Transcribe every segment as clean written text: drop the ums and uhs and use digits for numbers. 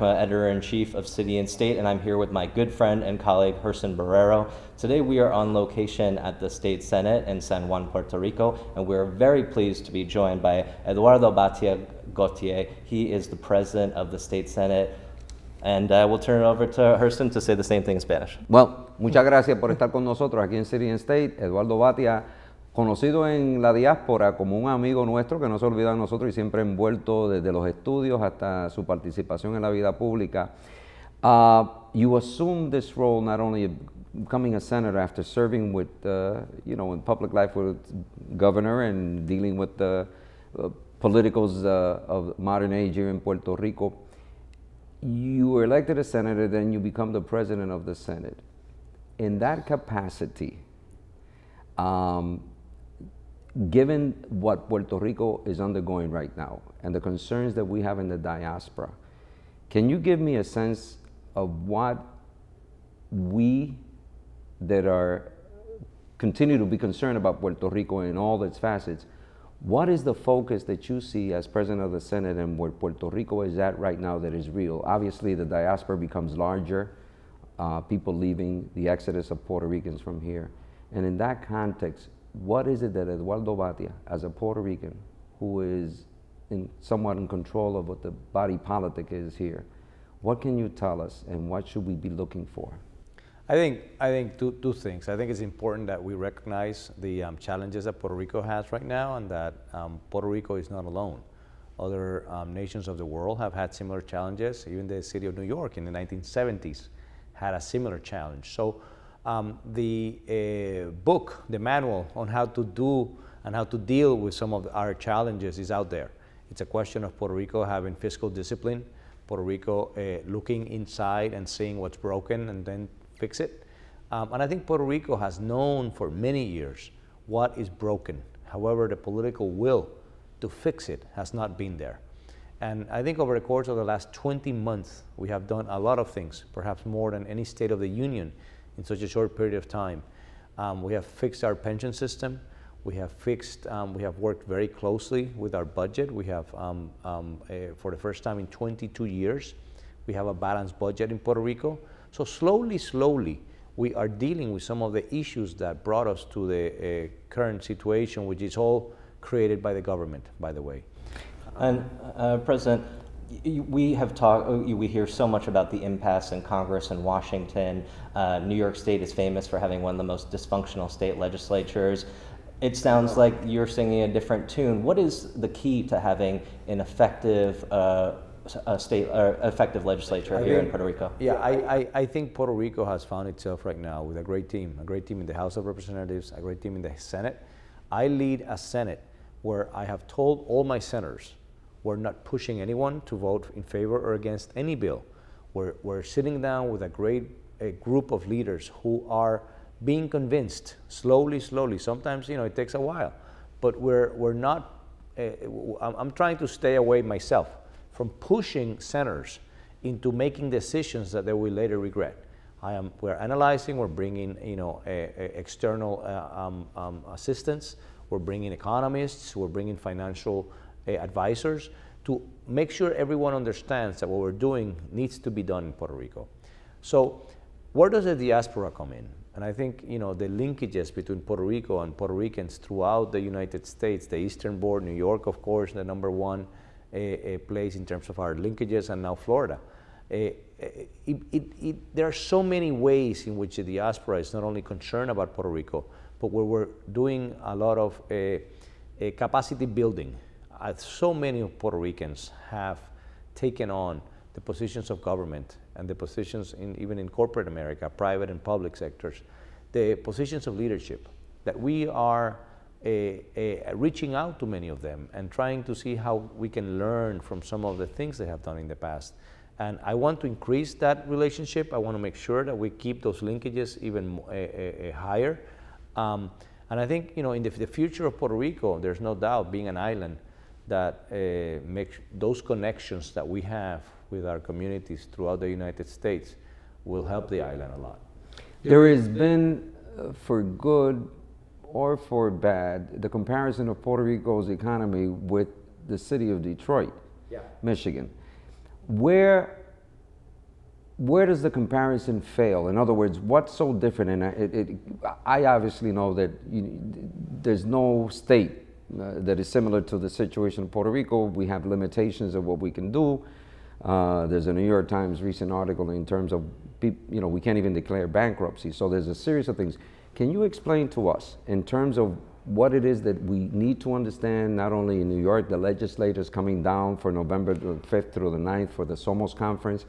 America, editor-in-chief of City and State, and I'm here with my good friend and colleague, Gerson Barrero. Today we are on location at the State Senate in San Juan, Puerto Rico, and we're very pleased to be joined by Eduardo Bhatia Gautier. He is the president of the State Senate, and we'll turn it over to Gerson to say the same thing in Spanish. Well, muchas gracias por estar con nosotros aquí en City and State. Eduardo Bhatia, conocido en la diáspora como un amigo nuestro que no se olvida de nosotros y siempre envuelto desde los estudios hasta su participación en la vida pública. You assumed this role not only becoming a senator after serving with, in public life with governor and dealing with the politicals of modern age here in Puerto Rico. You were elected a senator, then you become the president of the Senate. In that capacity, given what Puerto Rico is undergoing right now and the concerns that we have in the diaspora, can you give me a sense of what we that are continue to be concerned about Puerto Rico in all its facets, what is the focus that you see as president of the Senate and where Puerto Rico is at right now that is real? Obviously, the diaspora becomes larger, people leaving, the exodus of Puerto Ricans from here. And in that context, what is it that Eduardo Bhatia, as a Puerto Rican who is somewhat in control of what the body politic is here, what can you tell us and what should we be looking for? I think two things. I think it's important that we recognize the challenges that Puerto Rico has right now, and that Puerto Rico is not alone. Other nations of the world have had similar challenges. Even the city of New York in the 1970s had a similar challenge. So the book, the manual on how to do and how to deal with some of our challenges is out there. It's a question of Puerto Rico having fiscal discipline, Puerto Rico looking inside and seeing what's broken and then fix it. And I think Puerto Rico has known for many years what is broken. However, the political will to fix it has not been there. And I think over the course of the last 20 months, we have done a lot of things, perhaps more than any State of the Union in such a short period of time. We have fixed our pension system. We have worked very closely with our budget. We have, for the first time in 22 years, we have a balanced budget in Puerto Rico. So slowly, we are dealing with some of the issues that brought us to the current situation, which is all created by the government, by the way. And President, we hear so much about the impasse in Congress in Washington. New York State is famous for having one of the most dysfunctional state legislatures. It sounds like you're singing a different tune. What is the key to having an effective effective legislature here in Puerto Rico? Yeah, I think Puerto Rico has found itself right now with a great team in the House of Representatives, a great team in the Senate. I lead a Senate where I have told all my senators we're not pushing anyone to vote in favor or against any bill. We're sitting down with a group of leaders who are being convinced slowly. Sometimes, it takes a while, but we're not. I'm trying to stay away myself from pushing senators into making decisions that they will later regret. We're analyzing. We're bringing, external assistance. We're bringing economists. We're bringing financial advisors to make sure everyone understands that what we're doing needs to be done in Puerto Rico. So where does the diaspora come in? And I think, the linkages between Puerto Rico and Puerto Ricans throughout the United States, the Eastern Board, New York, of course, the #1 place in terms of our linkages, and now Florida. There are so many ways in which the diaspora is not only concerned about Puerto Rico, but where we're doing a lot of capacity building. So many of Puerto Ricans have taken on the positions of government and the positions even in corporate America, private and public sectors, the positions of leadership, that we are reaching out to many of them and trying to see how we can learn from some of the things they have done in the past. And I want to increase that relationship. I want to make sure that we keep those linkages even higher. And I think, in the future of Puerto Rico, there's no doubt, being an island, that makes those connections that we have with our communities throughout the United States will help the island a lot. There has been, for good or for bad, the comparison of Puerto Rico's economy with the city of Detroit, Michigan. Where where does the comparison fail? In other words, what's so different? And I obviously know that there's no state that is similar to the situation in Puerto Rico. We have limitations of what we can do. There's a New York Times recent article in terms of, we can't even declare bankruptcy. So there's a series of things. Can you explain to us in terms of what it is that we need to understand, not only in New York, the legislators coming down for November the 5th through the 9th for the Somos conference?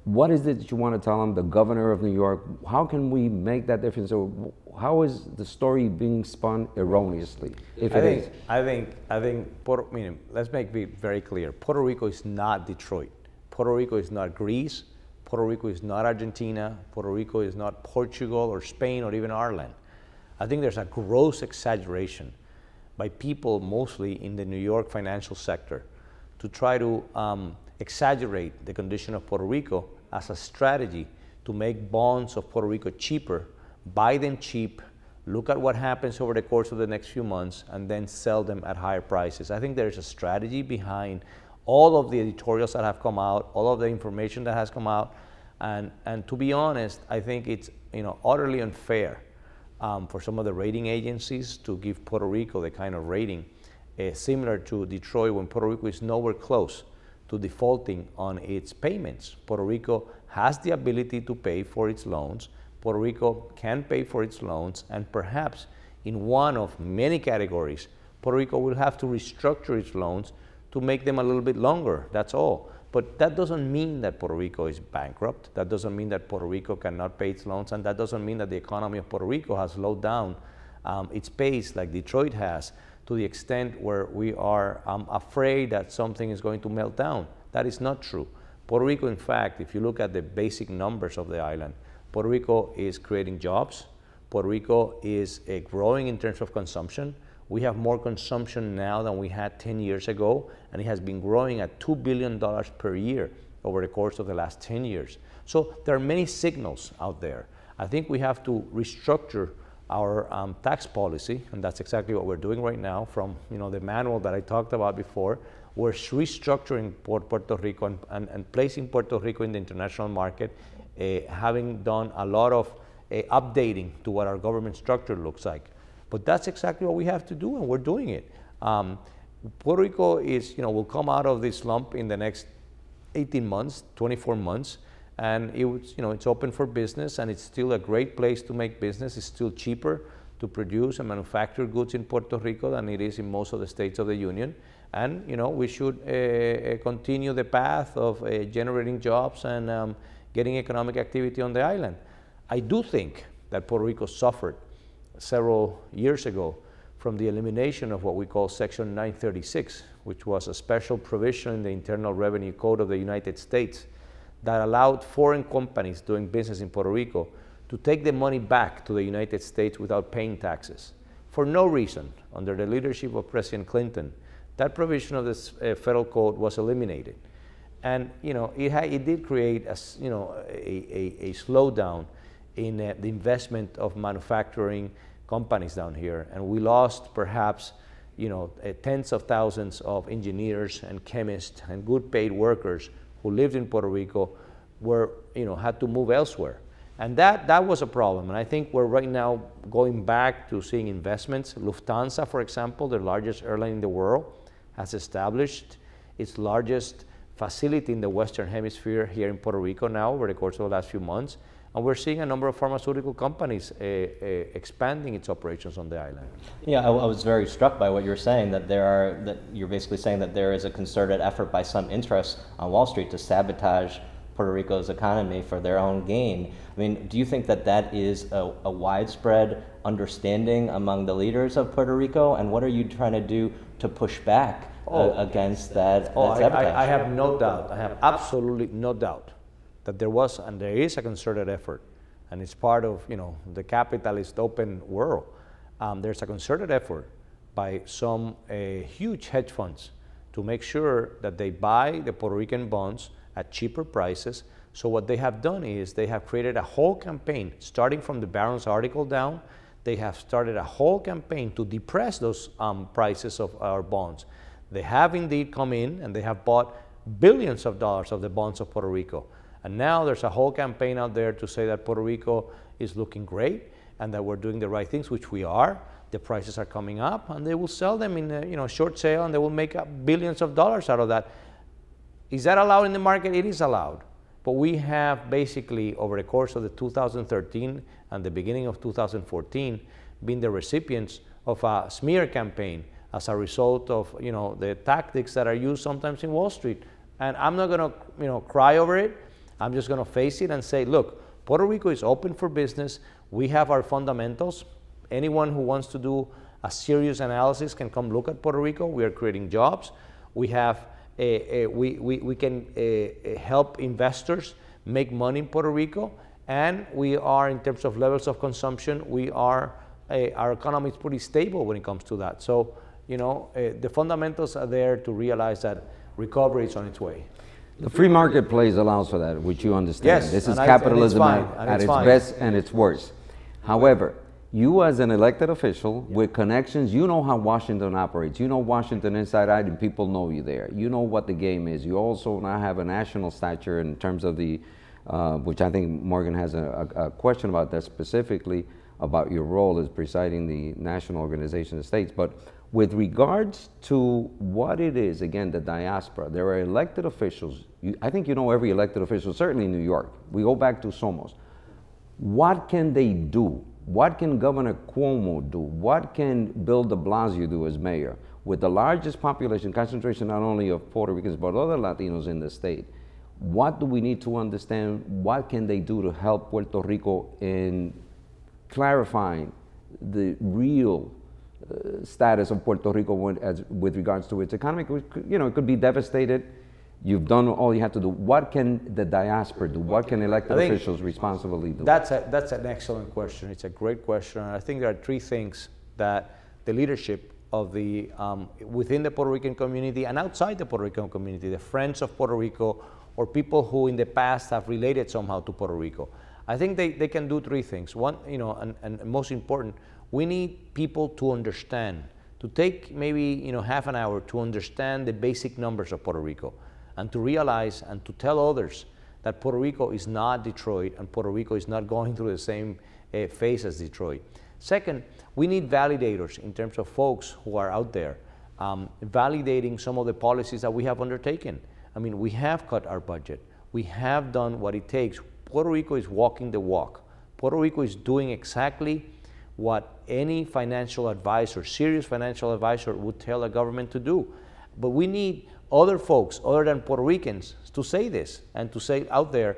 What is it that you want to tell them, the governor of New York? How can we make that difference? So how is the story being spun erroneously, if it is? I think, let's make it very clear. Puerto Rico is not Detroit. Puerto Rico is not Greece. Puerto Rico is not Argentina. Puerto Rico is not Portugal or Spain or even Ireland. I think there's a gross exaggeration by people mostly in the New York financial sector to try to exaggerate the condition of Puerto Rico as a strategy to make bonds of Puerto Rico cheaper, buy them cheap, look at what happens over the course of the next few months, and then sell them at higher prices. I think there's a strategy behind all of the editorials that have come out, all of the information that has come out, and to be honest, I think it's utterly unfair for some of the rating agencies to give Puerto Rico the kind of rating similar to Detroit, when Puerto Rico is nowhere close to defaulting on its payments. Puerto Rico has the ability to pay for its loans. Puerto Rico can pay for its loans, and perhaps in one of many categories, Puerto Rico will have to restructure its loans to make them a little bit longer, that's all. But that doesn't mean that Puerto Rico is bankrupt. That doesn't mean that Puerto Rico cannot pay its loans, and that doesn't mean that the economy of Puerto Rico has slowed down its pace like Detroit has, to the extent where we are afraid that something is going to melt down. That is not true. Puerto Rico, in fact, if you look at the basic numbers of the island, Puerto Rico is creating jobs. Puerto Rico is growing in terms of consumption. We have more consumption now than we had 10 years ago, and it has been growing at $2 billion per year over the course of the last 10 years. So there are many signals out there. I think we have to restructure our tax policy, and that's exactly what we're doing right now. From the manual that I talked about before, we're restructuring Puerto Rico and placing Puerto Rico in the international market, having done a lot of updating to what our government structure looks like. But that's exactly what we have to do, and we're doing it. Puerto Rico is, will come out of this slump in the next 18 months, 24 months. And it's open for business, and it's still a great place to make business. It's still cheaper to produce and manufacture goods in Puerto Rico than it is in most of the states of the Union. And we should continue the path of generating jobs and getting economic activity on the island. I do think that Puerto Rico suffered several years ago from the elimination of what we call Section 936, which was a special provision in the Internal Revenue Code of the United States that allowed foreign companies doing business in Puerto Rico to take the money back to the United States without paying taxes. For no reason, under the leadership of President Clinton, that provision of this federal code was eliminated. And it did create a slowdown in the investment of manufacturing companies down here. And we lost perhaps tens of thousands of engineers and chemists and good paid workers who lived in Puerto Rico had to move elsewhere. And that was a problem. And I think we're right now going back to seeing investments. Lufthansa, for example, the largest airline in the world, has established its largest facility in the Western Hemisphere here in Puerto Rico now over the course of the last few months. And we're seeing a number of pharmaceutical companies expanding its operations on the island. Yeah, I was very struck by what you're saying, that you're basically saying that there is a concerted effort by some interests on Wall Street to sabotage Puerto Rico's economy for their own gain. I mean, do you think that is a widespread understanding among the leaders of Puerto Rico? And what are you trying to do to push back against that sabotage? I have no doubt. I have absolutely no doubt that there was and there is a concerted effort, and it's part of the capitalist open world. There's a concerted effort by some huge hedge funds to make sure that they buy the Puerto Rican bonds at cheaper prices. So what they have done is they have created a whole campaign, starting from the Barron's article down. They have started a whole campaign to depress those prices of our bonds. They have indeed come in and they have bought billions of dollars of the bonds of Puerto Rico. And now there's a whole campaign out there to say that Puerto Rico is looking great and that we're doing the right things, which we are. The prices are coming up, and they will sell them in a short sale, and they will make billions of dollars out of that. Is that allowed in the market? It is allowed. But we have basically, over the course of the 2013 and the beginning of 2014, been the recipients of a smear campaign as a result of the tactics that are used sometimes in Wall Street. And I'm not going to cry over it. I'm just going to face it and say, look, Puerto Rico is open for business. We have our fundamentals. Anyone who wants to do a serious analysis can come look at Puerto Rico. We are creating jobs. We have we can help investors make money in Puerto Rico, and we are, in terms of levels of consumption, we are our economy is pretty stable when it comes to that. So the fundamentals are there to realize that recovery is on its way. The free marketplace allows for that, which you understand. Yes, this is capitalism at its best and its worst. However, you as an elected official with connections, you know how Washington operates. You know Washington inside out, and people know you there. You know what the game is. You also now have a national stature in terms of the, which I think Morgan has a question about that specifically, about your role as presiding the National Organization of States. But with regards to what it is, again, the diaspora, there are elected officials. I think you know every elected official, certainly in New York. We go back to Somos. What can they do? What can Governor Cuomo do? What can Bill de Blasio do as mayor? With the largest population concentration not only of Puerto Ricans but other Latinos in the state, what do we need to understand? What can they do to help Puerto Rico in clarifying the real status of Puerto Rico with regards to its economy? It could be devastated. You've done all you have to do. What can the diaspora do? What can elected officials responsibly do? That's an excellent question. It's a great question. I think there are three things that the leadership of the within the Puerto Rican community and outside the Puerto Rican community, the friends of Puerto Rico, or people who in the past have related somehow to Puerto Rico, I think they can do three things. One, and most important, we need people to understand, to take maybe half an hour to understand the basic numbers of Puerto Rico, and to realize and to tell others that Puerto Rico is not Detroit, and Puerto Rico is not going through the same phase as Detroit. Second, we need validators in terms of folks who are out there validating some of the policies that we have undertaken. I mean, we have cut our budget. We have done what it takes. Puerto Rico is walking the walk. Puerto Rico is doing exactly what any financial advisor, serious financial advisor, would tell a government to do. But we need other folks other than Puerto Ricans to say this and to say out there.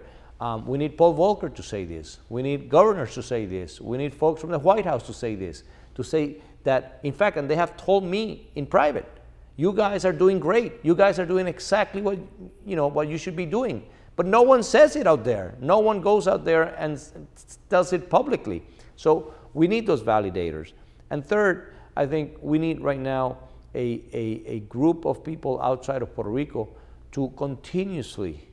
We need Paul Volcker to say this. We need governors to say this. We need folks from the White House to say this, to say that, in fact, and they have told me in private, you guys are doing great. You guys are doing exactly what you should be doing. But no one says it out there. No one goes out there and does it publicly. So we need those validators. And third, I think we need right now a group of people outside of Puerto Rico to continuously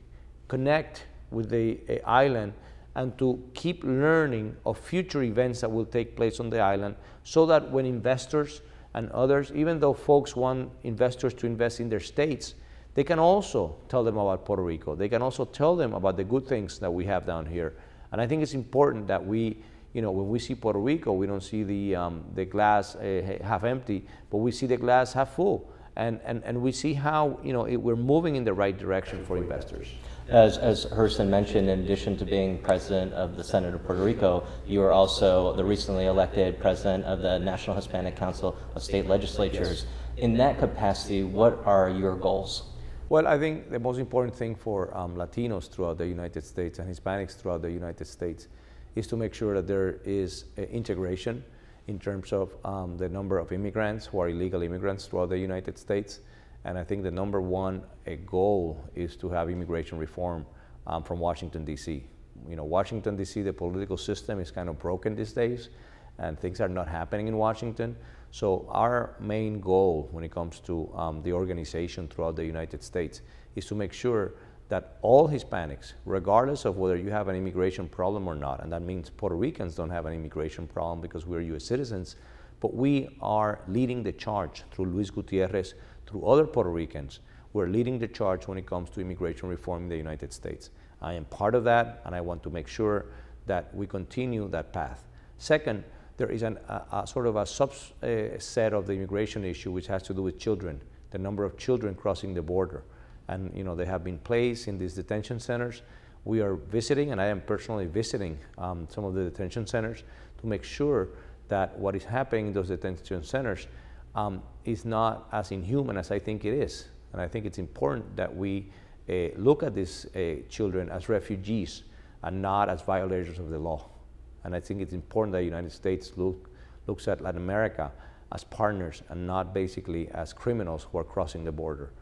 connect with the island and to keep learning of future events that will take place on the island, so that when investors and others, even though folks want investors to invest in their states, they can also tell them about Puerto Rico. They can also tell them about the good things that we have down here. And I think it's important that we, when we see Puerto Rico, we don't see the glass half empty, but we see the glass half full. And we see how we're moving in the right direction for investors. As Herson mentioned, in addition to being president of the Senate of Puerto Rico, you are also the recently elected president of the National Hispanic Council of State Legislatures. Yes. In that capacity, what are your goals? Well, I think the most important thing for Latinos throughout the United States and Hispanics throughout the United States is to make sure that there is integration in terms of the number of immigrants who are illegal immigrants throughout the United States. And I think the number one goal is to have immigration reform from Washington, D.C. Washington, D.C., the political system is kind of broken these days, and things are not happening in Washington. So our main goal when it comes to the organization throughout the United States is to make sure that all Hispanics, regardless of whether you have an immigration problem or not, and that means Puerto Ricans don't have an immigration problem because we're U.S. citizens, but we are leading the charge through Luis Gutierrez, through other Puerto Ricans. We're leading the charge when it comes to immigration reform in the United States. I am part of that, and I want to make sure that we continue that path. Second, there is a sort of a subset of the immigration issue which has to do with children, the number of children crossing the border. And they have been placed in these detention centers. We are visiting, and I am personally visiting some of the detention centers to make sure that what is happening in those detention centers is not as inhuman as I think it is. And I think it's important that we look at these children as refugees and not as violators of the law. And I think it's important that the United States looks at Latin America as partners and not basically as criminals who are crossing the border.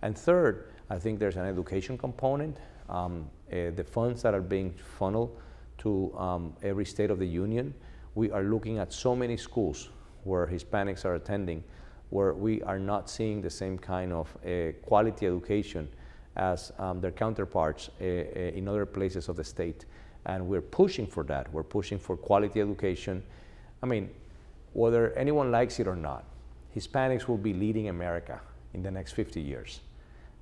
And third, I think there's an education component. The funds that are being funneled to every state of the union, we are looking at so many schools where Hispanics are attending, where we are not seeing the same kind of quality education as their counterparts in other places of the state. And we're pushing for that. We're pushing for quality education. I mean, whether anyone likes it or not, Hispanics will be leading America in the next 50 years.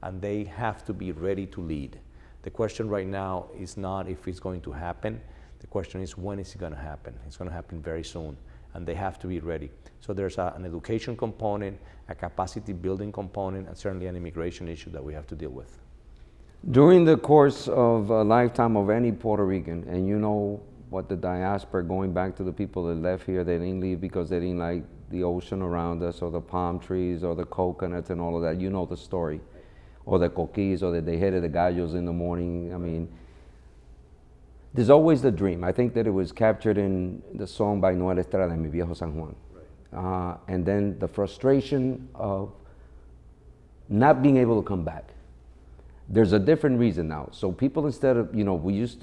And they have to be ready to lead. The question right now is not if it's going to happen. The question is, when is it going to happen? It's going to happen very soon, and they have to be ready. So there's an education component, a capacity building component, and certainly an immigration issue that we have to deal with. During the course of a lifetime of any Puerto Rican, and you know what the diaspora, going back to the people that left here, they didn't leave because they didn't like the ocean around us, or the palm trees, or the coconuts, and all of that. You know the story. Or the coquis, or that they hated the gallos in the morning. I mean, there's always the dream. I think that it was captured in the song by Noel Estrada, Mi Viejo San Juan. Right. And then the frustration of not being able to come back. There's a different reason now. So people, instead of,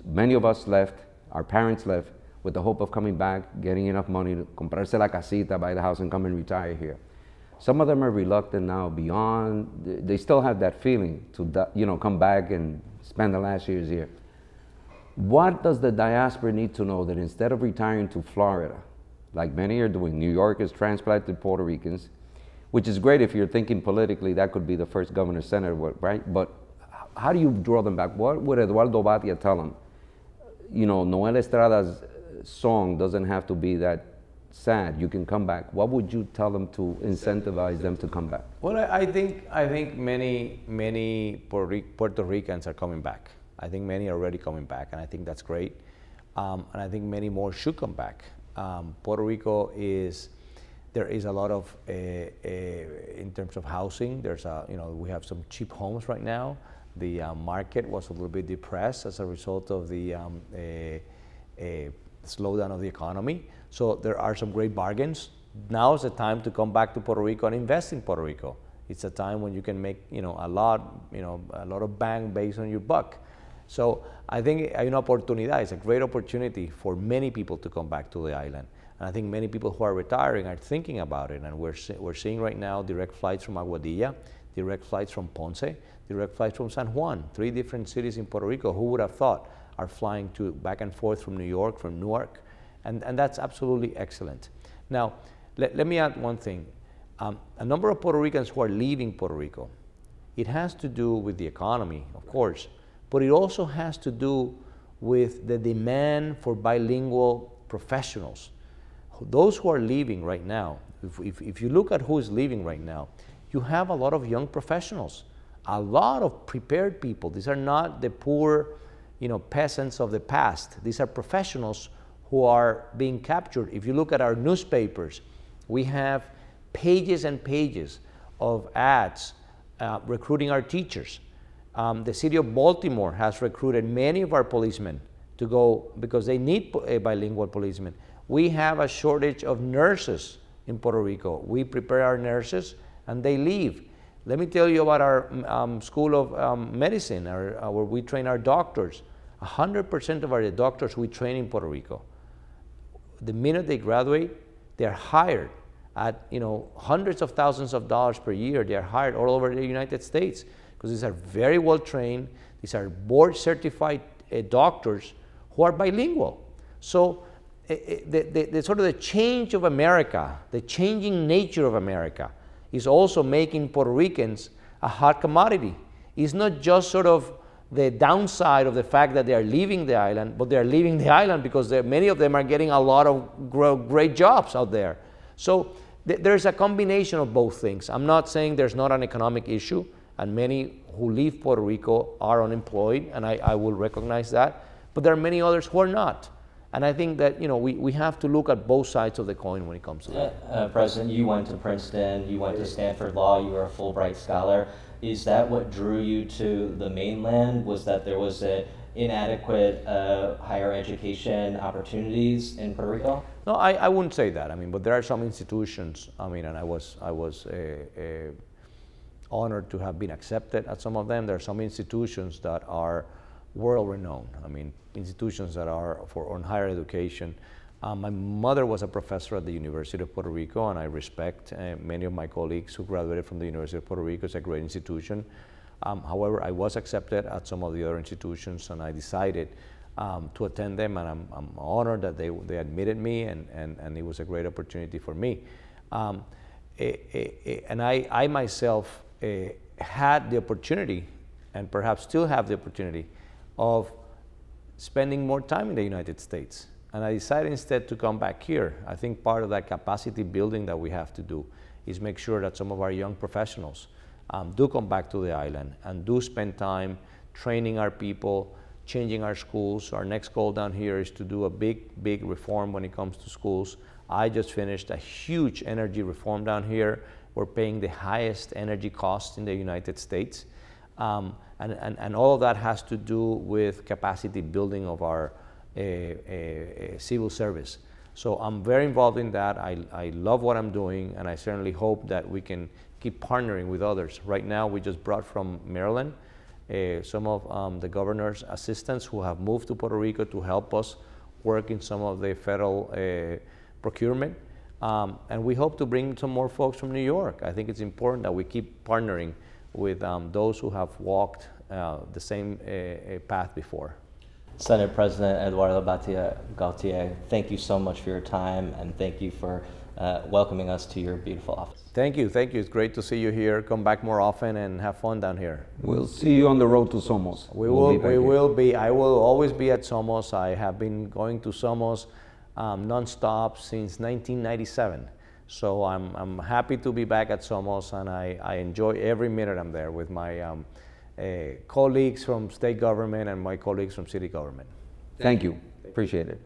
many of us left, our parents left, with the hope of coming back, getting enough money to comprarse la casita, buy the house, and come and retire here. Some of them are reluctant now beyond, they still have that feeling to come back and spend the last years here. What does the diaspora need to know that instead of retiring to Florida, like many are doing, New York has transplanted Puerto Ricans, which is great if you're thinking politically, that could be the first governor senator, right? But how do you draw them back? What would Eduardo Bhatia tell them? Noel Estrada's song doesn't have to be that sad. You can come back. What would you tell them to incentivize them to come back? Well, I think many Puerto Ricans are coming back. I think many are already coming back, and I think that's great. And I think many more should come back. Puerto Rico there is a lot of, in terms of housing, we have some cheap homes right now. The market was a little bit depressed as a result of the slowdown of the economy. So there are some great bargains. Now is the time to come back to Puerto Rico and invest in Puerto Rico. It's a time when you can make a lot of bang based on your buck. So I think hay una oportunidad. It's a great opportunity for many people to come back to the island. And I think many people who are retiring are thinking about it. And we're seeing right now direct flights from Aguadilla, direct flights from Ponce, direct flights from San Juan, 3 different cities in Puerto Rico. Who would have thought are flying back and forth from New York, from Newark. And that's absolutely excellent. Now, let me add one thing. A number of Puerto Ricans who are leaving Puerto Rico, it has to do with the economy, of course, but it also has to do with the demand for bilingual professionals. Those who are leaving right now, if you look at who is leaving right now, you have a lot of young professionals, a lot of prepared people. These are not the poor, peasants of the past. These are professionals who are being captured. If you look at our newspapers, we have pages and pages of ads recruiting our teachers. The city of Baltimore has recruited many of our policemen to go because they need a bilingual policeman. We have a shortage of nurses in Puerto Rico. We prepare our nurses and they leave. Let me tell you about our School of Medicine, where we train our doctors. 100% of our doctors we train in Puerto Rico. The minute they graduate, they're hired at hundreds of thousands of dollars per year. They're hired all over the United States because these are very well trained. These are board certified doctors who are bilingual. So the sort of the change of America, the changing nature of America is also making Puerto Ricans a hot commodity. It's not just sort of the downside of the fact that they are leaving the island, but they are leaving the island because many of them are getting a lot of great jobs out there. So there's a combination of both things. I'm not saying there's not an economic issue, and many who leave Puerto Rico are unemployed, and I will recognize that, but there are many others who are not. And I think that we have to look at both sides of the coin when it comes to that. President, you went to Princeton, you went to Stanford Law, you were a Fulbright scholar. Is that what drew you to the mainland? Was that there was inadequate higher education opportunities in Puerto Rico? No, I wouldn't say that. I mean, but there are some institutions. I mean, and I was honored to have been accepted at some of them. There are some institutions that are world-renowned. I mean, institutions that are on higher education. My mother was a professor at the University of Puerto Rico, and I respect many of my colleagues who graduated from the University of Puerto Rico. It's a great institution. However, I was accepted at some of the other institutions, and I decided to attend them, and I'm honored that they admitted me, and it was a great opportunity for me. And I myself had the opportunity, and perhaps still have the opportunity, of spending more time in the United States. And I decided instead to come back here. I think part of that capacity building that we have to do is make sure that some of our young professionals do come back to the island and do spend time training our people, changing our schools. Our next goal down here is to do a big reform when it comes to schools. I just finished a huge energy reform down here. We're paying the highest energy costs in the United States. And all of that has to do with capacity building of our civil service. So I'm very involved in that. I love what I'm doing, and I certainly hope that we can keep partnering with others. Right now, we just brought from Maryland some of the governor's assistants who have moved to Puerto Rico to help us work in some of the federal procurement. And we hope to bring some more folks from New York. I think it's important that we keep partnering with those who have walked the same path before. Senate President Eduardo Bhatia Gautier, thank you so much for your time, and thank you for welcoming us to your beautiful office. Thank you. It's great to see you here. Come back more often and have fun down here. We'll see you on the road to Somos. We will be. I will always be at Somos. I have been going to Somos nonstop since 1997. So I'm happy to be back at Somos, and I enjoy every minute I'm there with my colleagues from state government and my colleagues from city government. Thank you. Appreciate it.